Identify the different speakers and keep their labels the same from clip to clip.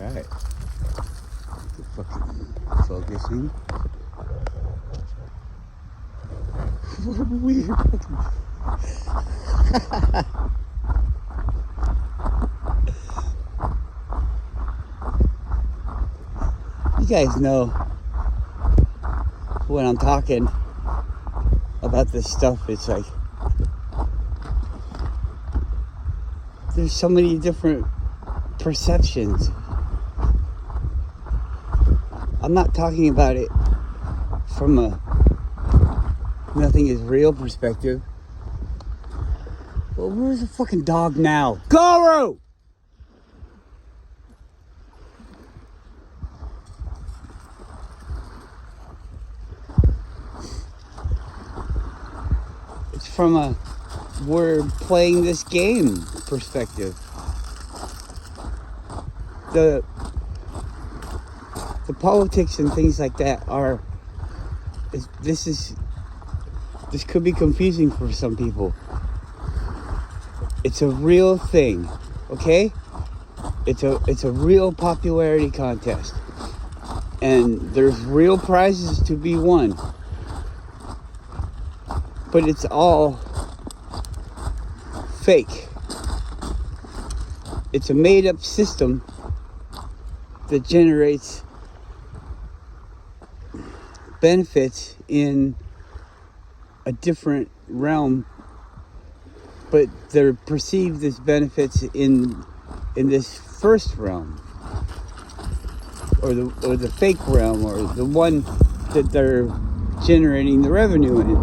Speaker 1: Alright. Fucking focusing. What a weird fucking... You guys know when I'm talking about this stuff, it's like there's so many different perceptions. I'm not talking about it from a nothing is real perspective. Well, where's the fucking dog now? Gorou! It's from a we're playing this game perspective. The politics and things like that are this could be confusing for some people. It's a real thing, okay? It's a real popularity contest, and there's real prizes to be won. But it's all fake. It's a made-up system that generates benefits in a different realm, but they're perceived as benefits in this first realm, or the fake realm, or the one that they're generating the revenue in.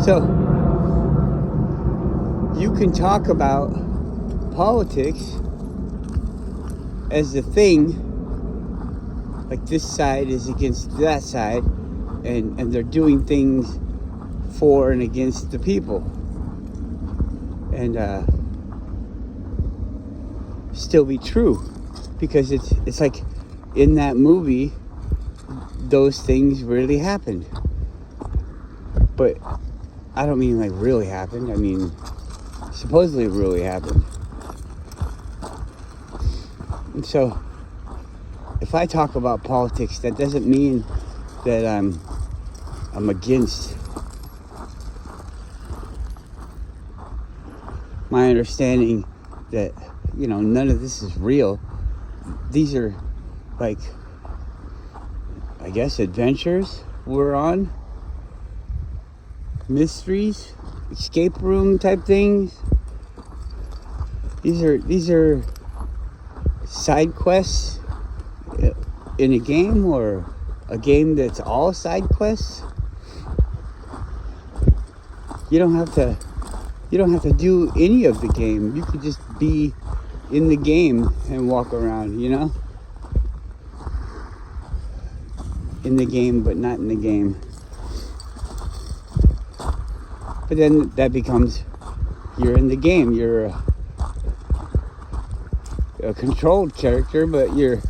Speaker 1: So you can talk about politics as the thing, like this side is against that side, and they're doing things for and against the people, and still be true, because it's like in that movie those things really happened. But I don't mean like really happened, I mean supposedly really happened. And so if I talk about politics, that doesn't mean that I'm against my understanding that, you know, none of this is real. These are like, I guess, adventures we're on, mysteries, escape room type things. These are side quests in a game, or a game that's all side quests. You don't have to do any of the game. You could just be in the game and walk around, you know? In the game, but not in the game. But then that becomes, you're in the game. You're a controlled character, but you're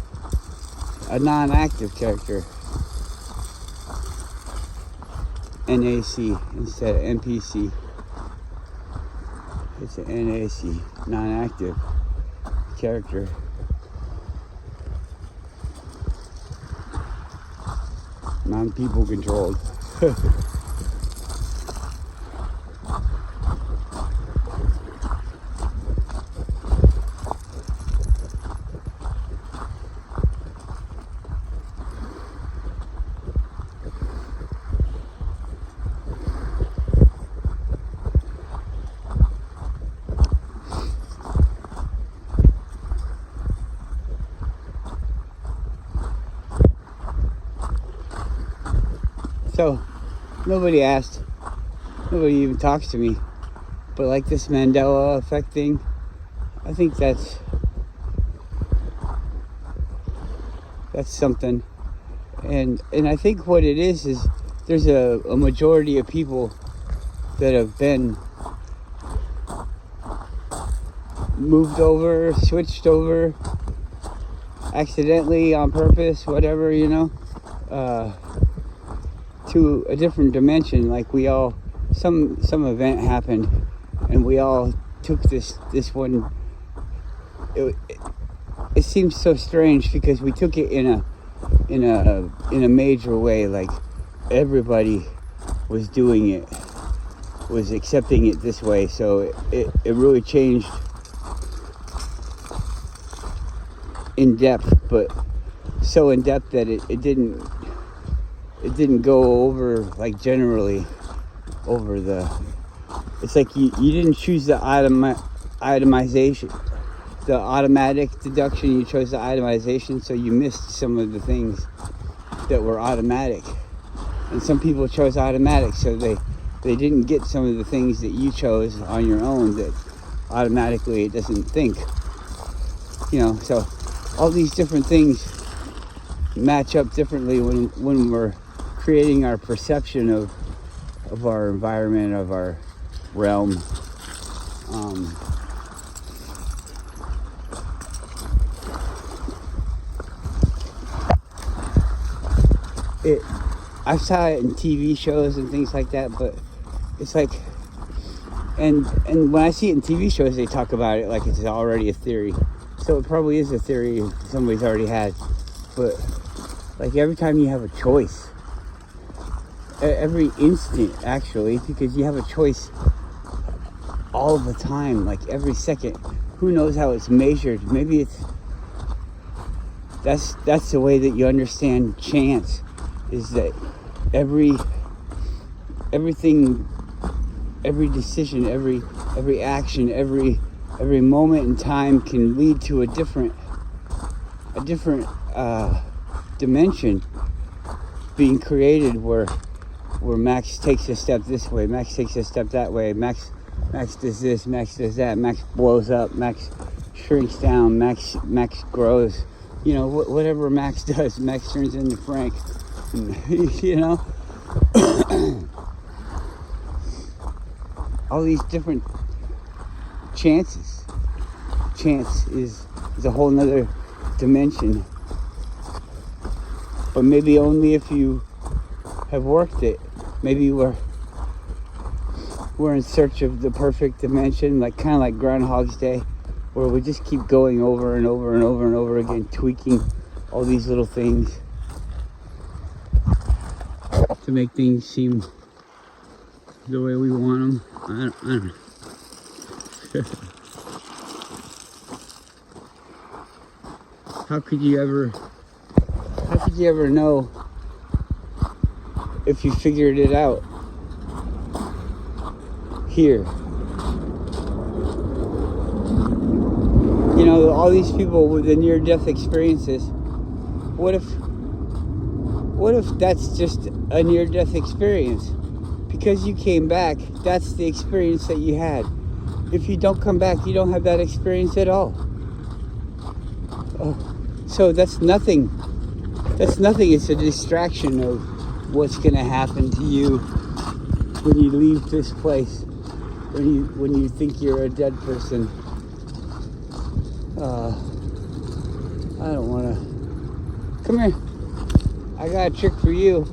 Speaker 1: a non-active character. NAC instead of NPC. It's an NAC, non-active character. Non-people controlled. So, nobody even talks to me. But like this Mandela effect thing, I think that's something. And I think what it is there's a majority of people that have been moved over, switched over, accidentally, on purpose, whatever, you know, to a different dimension. Like we all, some event happened and we all took this one. It seems so strange because we took it in a major way, like everybody was doing it, was accepting it this way. So it really changed in depth, but so in depth that it didn't go over, like, generally over the. It's like you didn't choose the itemization, the automatic deduction. You chose the itemization, so you missed some of the things that were automatic. And some people chose automatic, so they didn't get some of the things that you chose on your own that automatically it doesn't think. So all these different things match up differently when we're creating our perception of our environment, of our realm. I saw it in TV shows and things like that, but it's like, and when I see it in TV shows, they talk about it like it's already a theory. So it probably is a theory somebody's already had. But like every time you have a choice, every instant actually, because you have a choice all the time, like every second. Who knows how it's measured? Maybe that's the way that you understand chance, is that everything, every decision, every action, every moment in time can lead to a different dimension being created, where Max takes a step this way, Max takes a step that way, Max does this, Max does that, Max blows up, Max shrinks down, Max grows. Whatever Max does, Max turns into Frank. All these different chances. Chance is a whole nother dimension. But maybe only if you have worked it. Maybe we're in search of the perfect dimension, kind of like Groundhog's Day, where we just keep going over and over and over and over again, tweaking all these little things to make things seem the way we want them. I don't know. How could you ever know if you figured it out here? All these people with the near-death experiences, what if that's just a near-death experience? Because you came back, that's the experience that you had. If you don't come back, you don't have that experience at all. So that's nothing. That's nothing. It's a distraction of what's going to happen to you when you leave this place, when you think you're a dead person. I don't want to. Come here. I got a trick for you.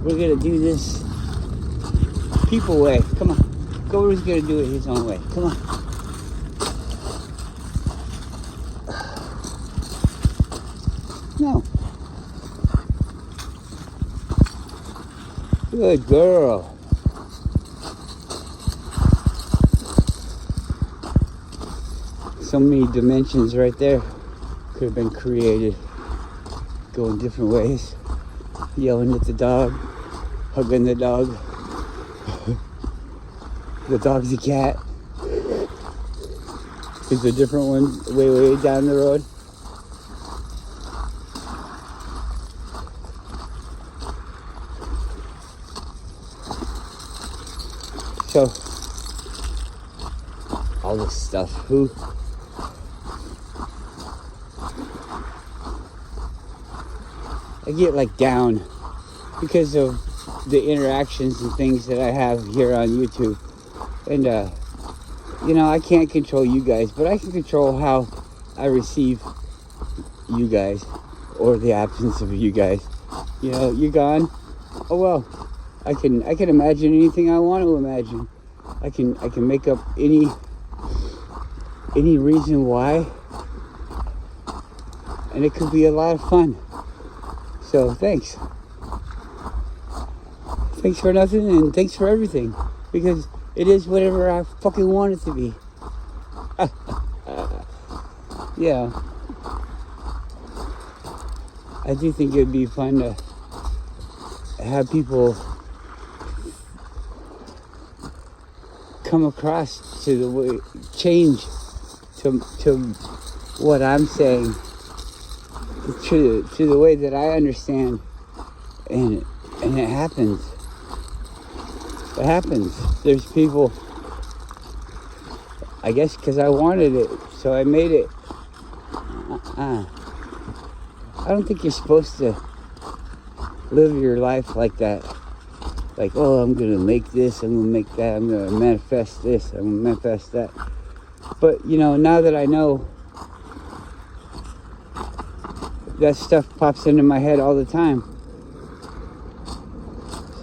Speaker 1: We're going to do this people way. Come on. Gorou's going to do it his own way. Come on. No. Good girl. So many dimensions right there could have been created, going different ways. Yelling at the dog, hugging the dog. The dog's a cat. There's a different one way down the road. So, all this stuff, I get down because of the interactions and things that I have here on YouTube. And, I can't control you guys, but I can control how I receive you guys, or the absence of you guys. You're gone. Oh well, I can imagine anything I want to imagine. I can make up any any reason why. And it could be a lot of fun. So thanks. Thanks for nothing and thanks for everything. Because it is whatever I fucking want it to be. Yeah. I do think it would be fun to have people come across to the way, change to what I'm saying, to the way that I understand, and it happens. It happens. There's people, I guess because I wanted it, so I made it. I don't think you're supposed to live your life like that. Like, oh, I'm going to make this, I'm going to make that, I'm going to manifest this, I'm going to manifest that. But, you know, now that I know, that stuff pops into my head all the time.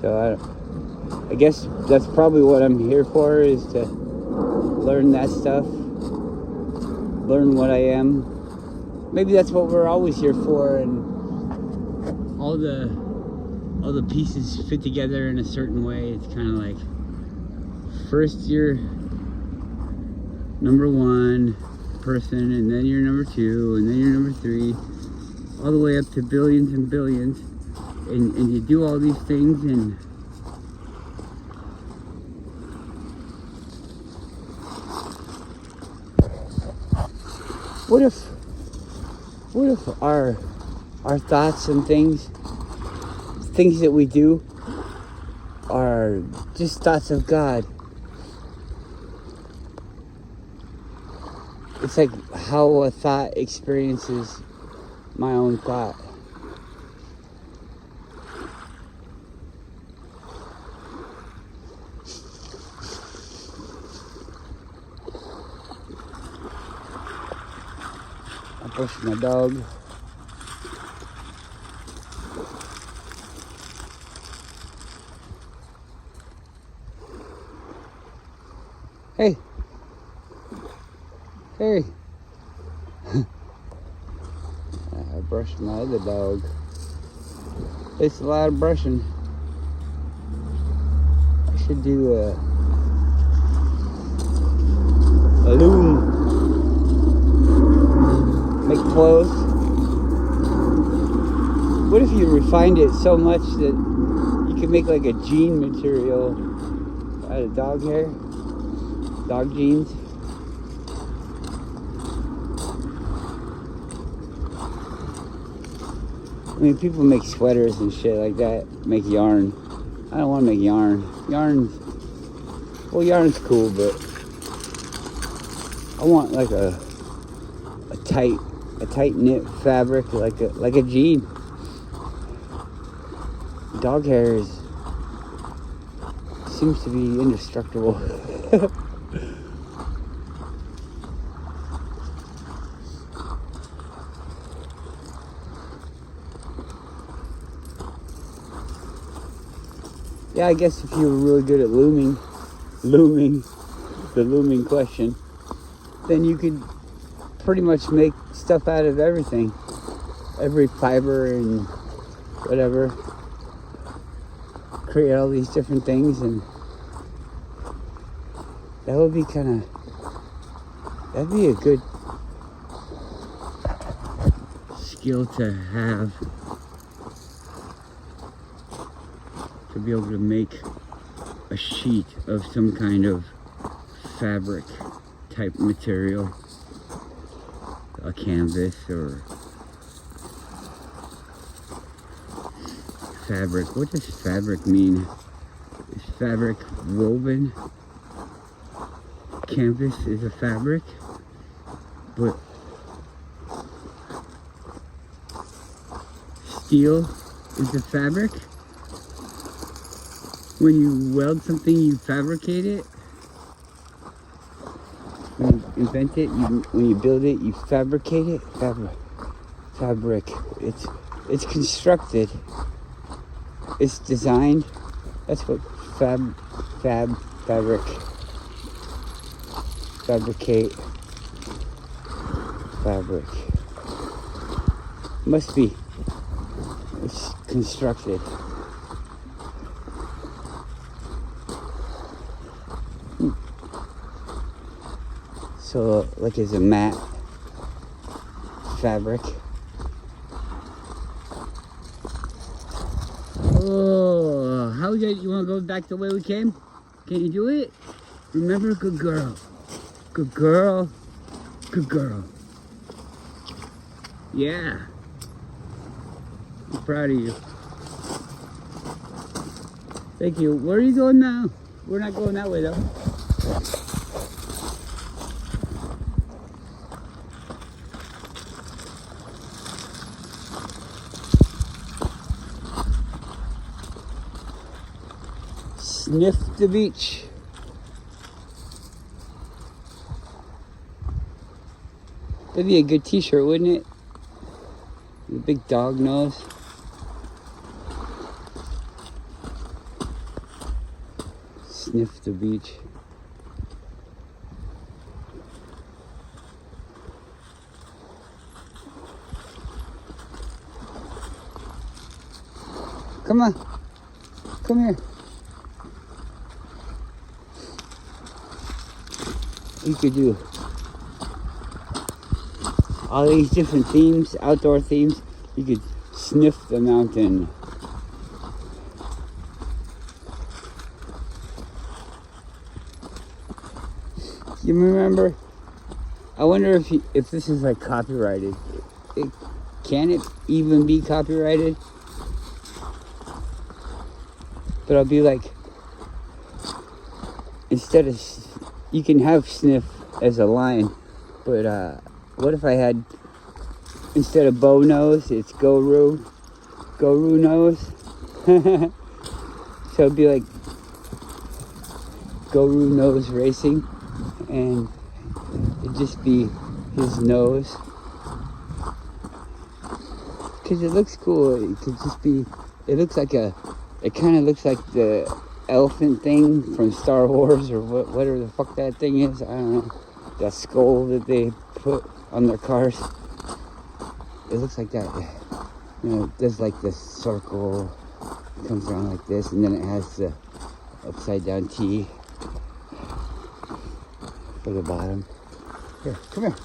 Speaker 1: So I guess that's probably what I'm here for, is to learn that stuff, learn what I am. Maybe that's what we're always here for, and all the pieces fit together in a certain way. It's kind of like, first you're number one person, and then you're number two, and then you're number three, all the way up to billions and billions, and you do all these things, and what if our thoughts and things that we do are just thoughts of God? It's like how a thought experiences my own thought. I pushed my dog. Hey. Hey. I brushed my other dog. It's a lot of brushing. I should do a loom. Make clothes. What if you refined it so much that you could make like a jean material out of dog hair? Dog jeans. I mean, people make sweaters and shit like that, make yarn. I don't want to make yarn. Yarn's cool, but I want like a tight knit fabric, like a jean. Dog hair seems to be indestructible. Yeah, I guess if you were really good at looming, the looming question, then you could pretty much make stuff out of everything. Every fiber and whatever. Create all these different things, and that'd be a good skill to have. To be able to make a sheet of some kind of fabric type material, a canvas or fabric. What does fabric mean? Is fabric woven? Canvas is a fabric, but steel is a fabric. When you weld something, you fabricate it. When you invent it, when you build it, you fabricate it. Fabric. It's constructed. It's designed. That's what fabricate. fabric. Must be it's constructed. So, like, it's a matte fabric. Oh, how we got? You want to go back the way we came? Can you do it? Remember, good girl, good girl, good girl. Yeah, I'm proud of you. Thank you. Where are you going now? We're not going that way though. Sniff the Beach. That'd be a good t-shirt, wouldn't it? The big dog nose. Sniff the Beach. Come on. Come here. You could do all these different themes, outdoor themes. You could sniff the mountain. You remember? I wonder if this is like copyrighted. Can it even be copyrighted? But I'll be like, instead of, you can have sniff as a line, but what if I had, instead of bow nose, it's Gorou Nose. So it'd be like Gorou Nose Racing, and it'd just be his nose. Because it looks cool. It could just be, it kind of looks like the elephant thing from Star Wars, or whatever the fuck that thing is. I don't know. That skull that they put on their cars. It looks like that. You know, it does like this circle, comes around like this, and then it has the upside down T for the bottom. Here, come here.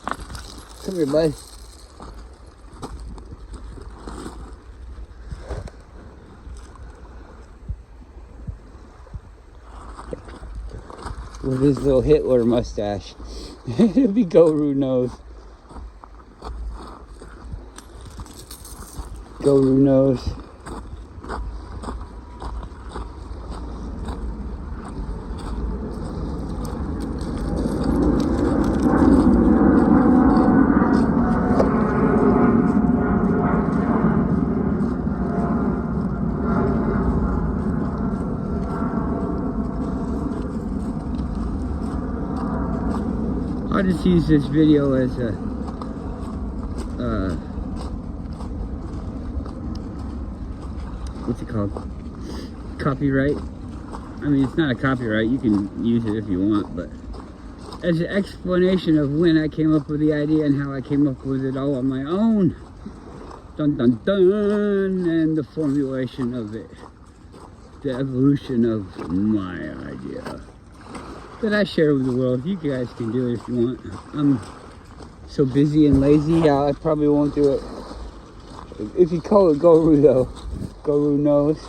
Speaker 1: Come here, bud. With his little Hitler mustache. It'll be Gorou Nose. Gorou Nose. I'll just use this video as a what's it called? Copyright. I mean, it's not a copyright. You can use it if you want, but as an explanation of when I came up with the idea and how I came up with it all on my own. Dun dun dun, and the formulation of it, the evolution of my idea that I share with the world. You guys can do it if you want. I'm so busy and lazy, I probably won't do it. If you call it Gorou though, Gorou Nose,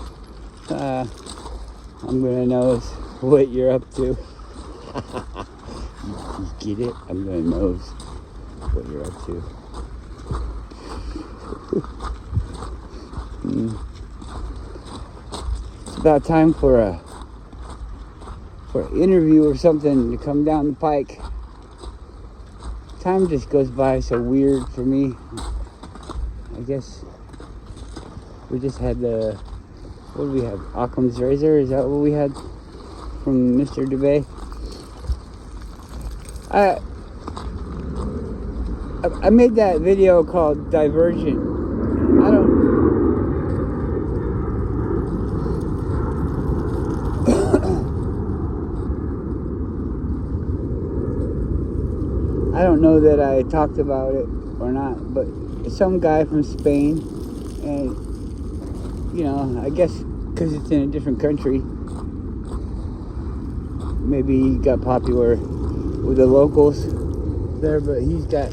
Speaker 1: I'm gonna know what you're up to. You get it? I'm gonna know what you're up to. It's about time for an interview or something to come down the pike. Time just goes by so weird for me. I guess we just had what do we have? Occam's razor? Is that what we had from Mr. DeBay? I made that video called Divergent. I don't. I don't know that I talked about it or not, but some guy from Spain, and I guess because it's in a different country, maybe he got popular with the locals there, but he's got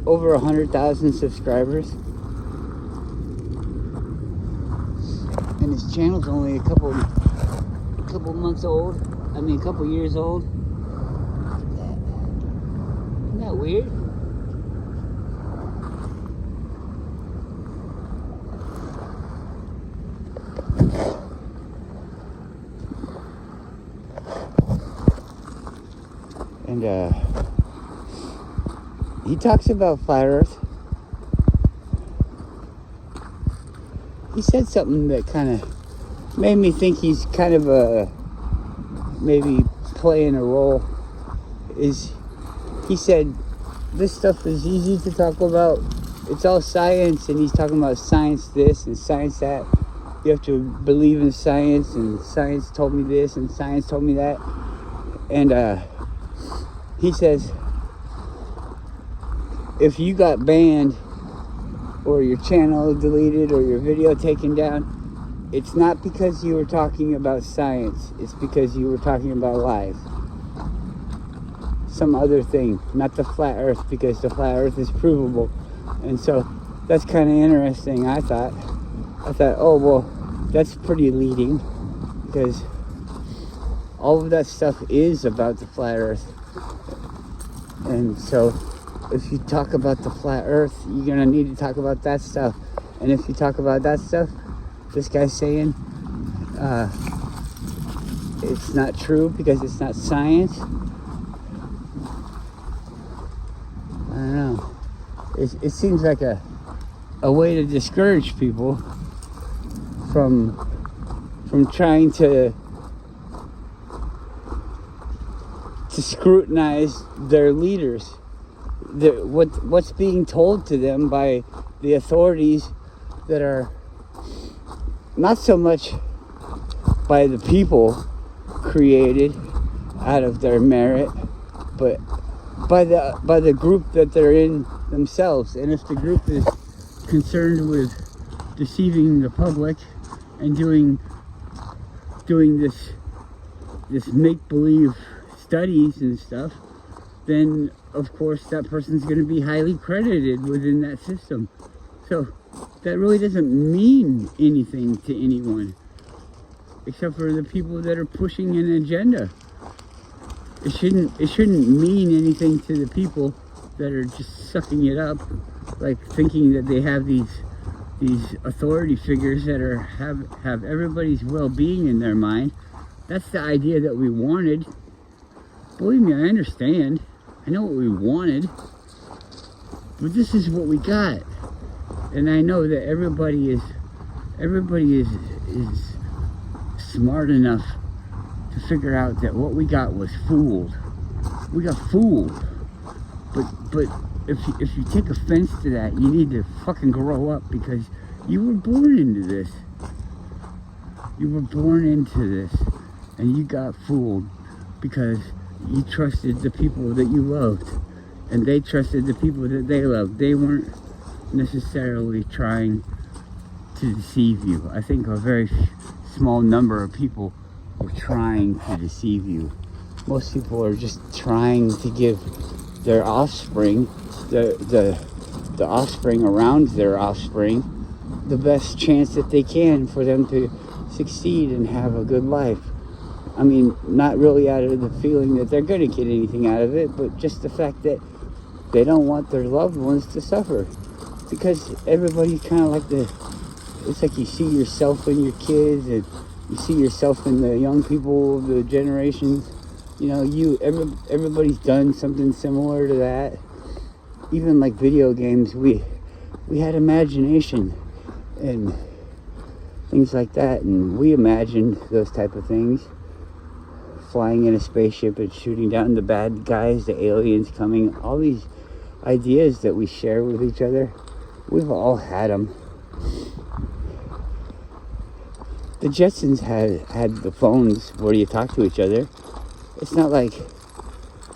Speaker 1: over 100,000 subscribers, and his channel's only a couple months old. I mean, a couple years old. Isn't that weird? And he talks about flat Earth. He said something that kind of made me think he's kind of maybe playing a role. He said this stuff is easy to talk about. It's all science, and he's talking about science this and science that. You have to believe in science, and science told me this, and science told me that. And he says, if you got banned or your channel deleted or your video taken down, it's not because you were talking about science. It's because you were talking about lies. Some other thing, not the flat Earth, because the flat Earth is provable. And so that's kind of interesting. I thought, oh, well, that's pretty leading, because all of that stuff is about the flat Earth. And so if you talk about the flat Earth, you're going to need to talk about that stuff. And if you talk about that stuff, this guy's saying it's not true because it's not science. I don't know. It seems like a way to discourage people from trying to scrutinize their leaders. What's being told to them by the authorities that are not so much by the people created out of their merit, but by the group that they're in themselves. And if the group is concerned with deceiving the public and doing this make-believe studies and stuff, then of course that person's going to be highly credited within that system. So that really doesn't mean anything to anyone except for the people that are pushing an agenda. It shouldn't mean anything to the people that are just sucking it up, like thinking that they have these authority figures that have everybody's well-being in their mind. That's the idea that we wanted. Believe me, I understand. I know what we wanted, but this is what we got. And I know that everybody is smart enough to figure out that what we got was fooled. We got fooled. But if you take offense to that, you need to fucking grow up, because you were born into this. You were born into this, and you got fooled because you trusted the people that you loved, and they trusted the people that they loved. They weren't necessarily trying to deceive you. I think a very small number of people were trying to deceive you. Most people are just trying to give their offspring, the offspring around their offspring, the best chance that they can for them to succeed and have a good life. I mean, not really out of the feeling that they're going to get anything out of it, but just the fact that they don't want their loved ones to suffer. Because everybody's kind of like it's like you see yourself in your kids, and you see yourself in the young people, the generations. You know, everybody's done something similar to that. Even like video games, we had imagination and things like that, and we imagined those type of things. Flying in a spaceship and shooting down the bad guys, the aliens coming, all these ideas that we share with each other, we've all had them. The Jetsons had the phones where you talk to each other. It's not like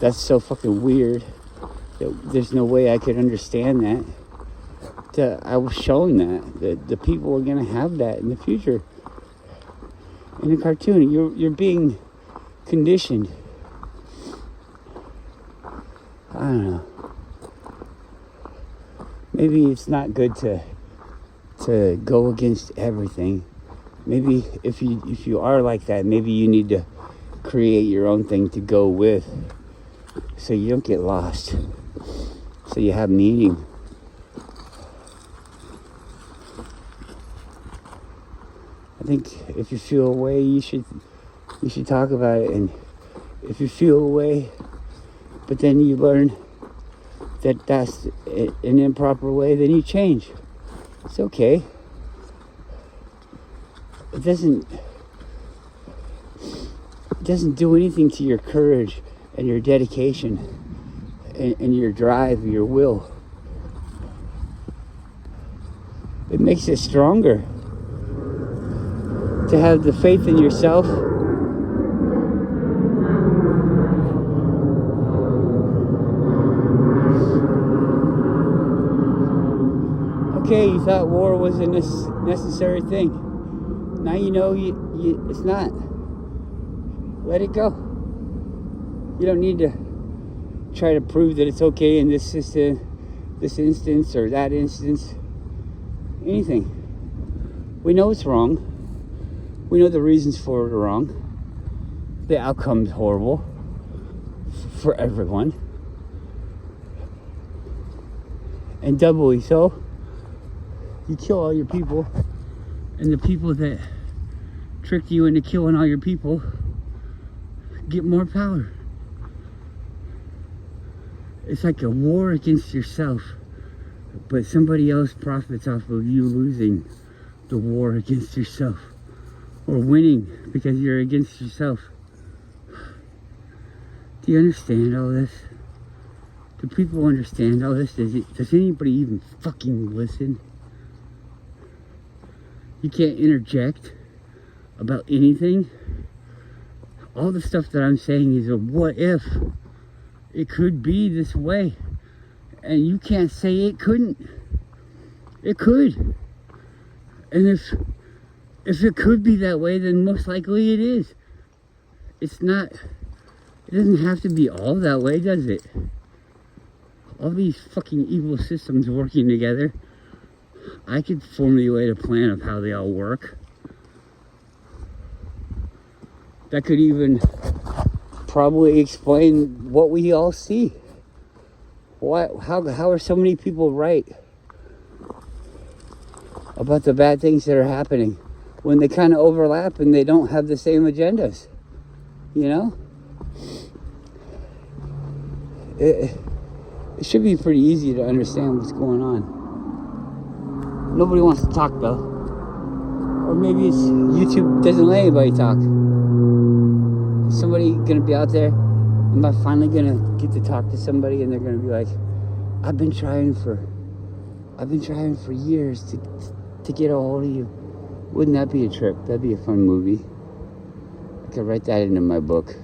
Speaker 1: that's so fucking weird. There's no way I could understand that. I was showing that the people are gonna have that in the future. In a cartoon, you're being conditioned. I don't know. Maybe it's not good to go against everything. Maybe if you are like that, maybe you need to create your own thing to go with, so you don't get lost, so you have meaning. I think if you feel a way, you should talk about it. And if you feel a way, but then you learn that that's an improper way, then you change. It's okay. It doesn't do anything to your courage and your dedication and your drive, your will. It makes it stronger to have the faith in yourself. Okay, you thought war was a necessary thing. Now you know it's not. Let it go. You don't need to try to prove that it's okay in this instance or that instance. Anything. We know it's wrong. We know the reasons for it are wrong. The outcome's horrible for everyone. And doubly so. You kill all your people, and the people that tricked you into killing all your people get more power. It's like a war against yourself, but somebody else profits off of you losing the war against yourself, or winning because you're against yourself. Do you understand all this? Do people understand all this? Does anybody even fucking listen? You can't interject about anything. All the stuff that I'm saying is a what if. It could be this way. And you can't say it couldn't. It could. And if it could be that way, then most likely it is. It's not, it doesn't have to be all that way, does it? All these fucking evil systems working together, I could formulate a plan of how they all work. That could even probably explain what we all see. How are so many people right about the bad things that are happening when they kind of overlap and they don't have the same agendas? You know? It should be pretty easy to understand what's going on. Nobody wants to talk though. Or maybe it's YouTube doesn't let anybody talk. Is somebody gonna be out there? Am I finally gonna get to talk to somebody and they're gonna be like, I've been trying for years to get a hold of you. Wouldn't that be a trip? That'd be a fun movie. I could write that into my book.